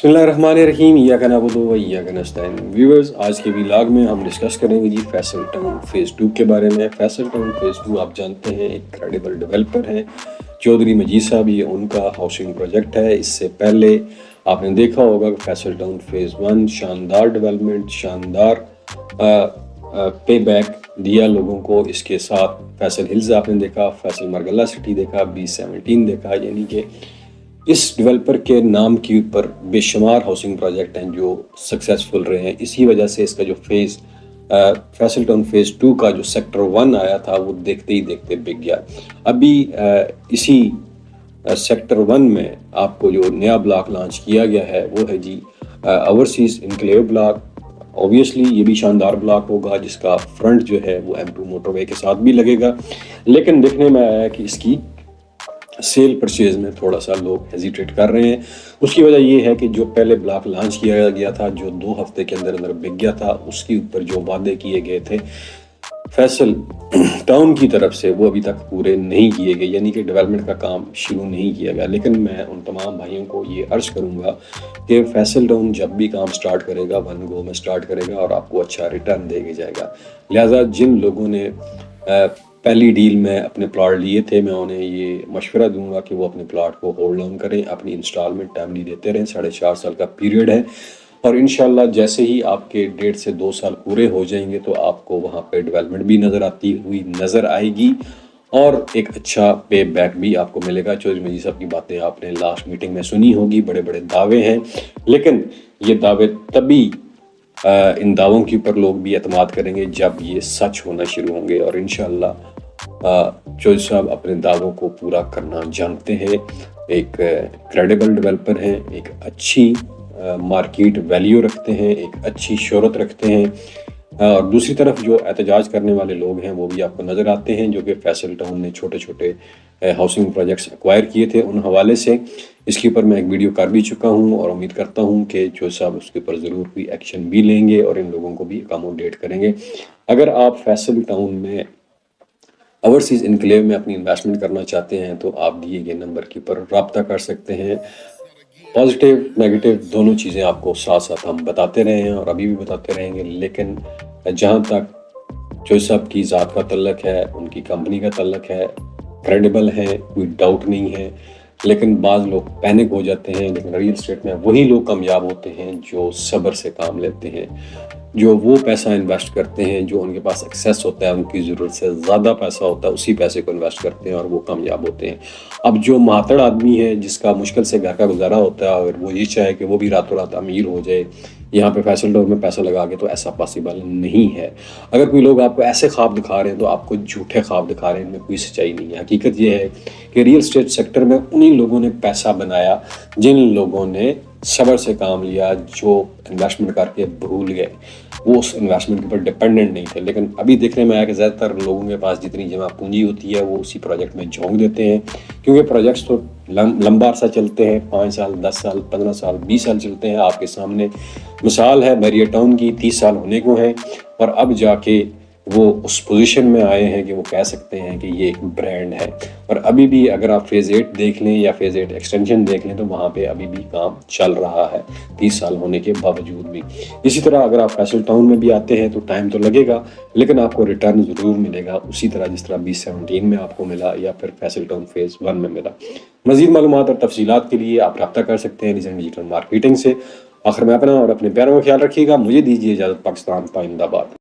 बिस्मिल्लाहिर्रहमानिर्रहीम इय्याक नअबुदु व इय्याक नस्तईन। व्यूअर्स, आज के व्लॉग में हम डिस्कस करेंगे जी फैसल टाउन फेज़ 2 के बारे में। फैसल टाउन फेज़ 2 आप जानते हैं एक क्रेडिबल डेवलपर हैं, चौधरी मजीद साहब, ये उनका हाउसिंग प्रोजेक्ट है। इससे पहले आपने देखा होगा कि फैसल टाउन फेज़ 1 शानदार डेवलपमेंट, शानदार पे बैक दिया लोगों को। इसके साथ फैसल हिल्स आपने देखा, फैसल मरगला सिटी देखा, B17 देखा, यानी कि इस डेवलपर के नाम के ऊपर बेशुमार हाउसिंग प्रोजेक्ट हैं जो सक्सेसफुल रहे हैं। इसी वजह से इसका जो फैसल टाउन फेज़ 2 का जो सेक्टर 1 आया था वो देखते ही देखते बिक गया। अभी इसी सेक्टर 1 में आपको जो नया ब्लॉक लॉन्च किया गया है वो है जी ओवरसीज इनक्लेव ब्लॉक। ऑब्वियसली ये भी शानदार ब्लॉक होगा जिसका फ्रंट जो है वो M2 मोटरवे के साथ भी लगेगा, लेकिन देखने में आया कि इसकी सेल परचेज में थोड़ा सा लोग हेजिटेट कर रहे हैं। उसकी वजह ये है कि जो पहले ब्लॉक लॉन्च किया गया था, जो 2 हफ्ते के अंदर अंदर बिक गया था, उसके ऊपर जो वादे किए गए थे फैसल टाउन की तरफ से वो अभी तक पूरे नहीं किए गए, यानी कि डेवलपमेंट का काम शुरू नहीं किया गया। लेकिन मैं उन तमाम भाइयों को ये अर्ज करूँगा कि फैसल टाउन जब भी काम स्टार्ट करेगा 1 गो में स्टार्ट करेगा और आपको अच्छा रिटर्न देके जाएगा। लिहाजा जिन लोगों ने पहली डील में अपने प्लॉट लिए थे, मैं उन्हें ये मशवरा दूंगा कि वो अपने प्लॉट को होल्ड ऑन करें, अपनी इंस्टॉलमेंट टाइमली देते रहें। 4.5 साल का पीरियड है और इंशाल्लाह जैसे ही आपके 1.5 से 2 साल पूरे हो जाएंगे तो आपको वहाँ पे डेवलपमेंट भी नज़र आती हुई नज़र आएगी और एक अच्छा पे बैक भी आपको मिलेगा। चौधरी मजीद साहब की बातें आपने लास्ट मीटिंग में सुनी होगी, बड़े बड़े दावे हैं, लेकिन ये दावे तभी इन दावों के ऊपर लोग भी एतमाद करेंगे जब ये सच होना शुरू होंगे। और इंशाअल्लाह चौधरी साहब अपने दावों को पूरा करना जानते हैं, एक क्रेडिबल डेवलपर हैं, एक अच्छी मार्केट वैल्यू रखते हैं, एक अच्छी शोहरत रखते हैं। और दूसरी तरफ जो एहतजाज करने वाले लोग हैं वो भी आपको नज़र आते हैं, जो कि फैसल टाउन ने छोटे छोटे हाउसिंग प्रोजेक्ट्स एक्वायर किए थे उन हवाले से। इसके ऊपर मैं एक वीडियो कर भी चुका हूं और उम्मीद करता हूं कि जो साहब उसके ऊपर ज़रूर कोई एक्शन भी लेंगे और इन लोगों को भी अकोमोडेट करेंगे। अगर आप फैसल टाउन में ओवरसीज इनक्लेव में अपनी इन्वेस्टमेंट करना चाहते हैं तो आप दिए गए नंबर के ऊपर रब्ता कर सकते हैं। पॉजिटिव नेगेटिव दोनों चीज़ें आपको साथ साथ हम बताते रहे हैं और अभी भी बताते रहेंगे, लेकिन जहाँ तक चौधरी साहब की ज़ात का तल्लक है, उनकी कंपनी का तल्लक है, क्रेडिबल है, कोई डाउट नहीं है। लेकिन बाज़ लोग पैनिक हो जाते हैं, लेकिन रियल एस्टेट में वही लोग कामयाब होते हैं जो सब्र से काम लेते हैं, जो वो पैसा इन्वेस्ट करते हैं जो उनके पास एक्सेस होता है, उनकी ज़रूरत से ज़्यादा पैसा होता है, उसी पैसे को इन्वेस्ट करते हैं और वो कामयाब होते हैं। अब जो मातड़ आदमी है जिसका मुश्किल से घर का गुजारा होता है और वो ये चाहे कि वो भी रातों रात अमीर हो जाए यहाँ पे फैसल टाउन में पैसा लगा के, तो ऐसा पॉसिबल नहीं है। अगर कोई लोग आपको ऐसे ख्वाब दिखा रहे हैं तो आपको झूठे ख्वाब दिखा रहे हैं, इनमें कोई सच्चाई नहीं है। हकीकत ये है कि रियल एस्टेट सेक्टर में उन्हीं लोगों ने पैसा बनाया जिन लोगों ने सब्र से काम लिया, जो इन्वेस्टमेंट करके भूल गए, वो उस इन्वेस्टमेंट के ऊपर डिपेंडेंट नहीं थे। लेकिन अभी देखने में आया कि ज़्यादातर लोगों के पास जितनी जमा पूंजी होती है वो उसी प्रोजेक्ट में झोंक देते हैं, क्योंकि प्रोजेक्ट्स तो लंबा अरसा चलते हैं, 5 साल 10 साल 15 साल 20 साल चलते हैं। आपके सामने मिसाल है मैरियट टाउन की, 30 साल होने को है और अब जाके वो उस पोजीशन में आए हैं कि वो कह सकते हैं कि ये एक ब्रांड है। और अभी भी अगर आप फेज़ 8 देख लें या फेज़ 8 एक्सटेंशन देख लें तो वहाँ पे अभी भी काम चल रहा है 30 साल होने के बावजूद भी। इसी तरह अगर आप फैसल टाउन में भी आते हैं तो टाइम तो लगेगा, लेकिन आपको रिटर्न ज़रूर मिलेगा उसी तरह जिस तरह B17 में आपको मिला या फिर फैसल टाउन फेज़ 1 में मिला। मज़ीद मालूमात और तफसीलात के लिए आप रब्ता कर सकते हैं रीजन डिजिटल मार्केटिंग से। आखिर में अपना और अपने प्यारों का ख्याल रखिएगा। मुझे दीजिए इजाज़त। पाकिस्तान पाइंदाबाद।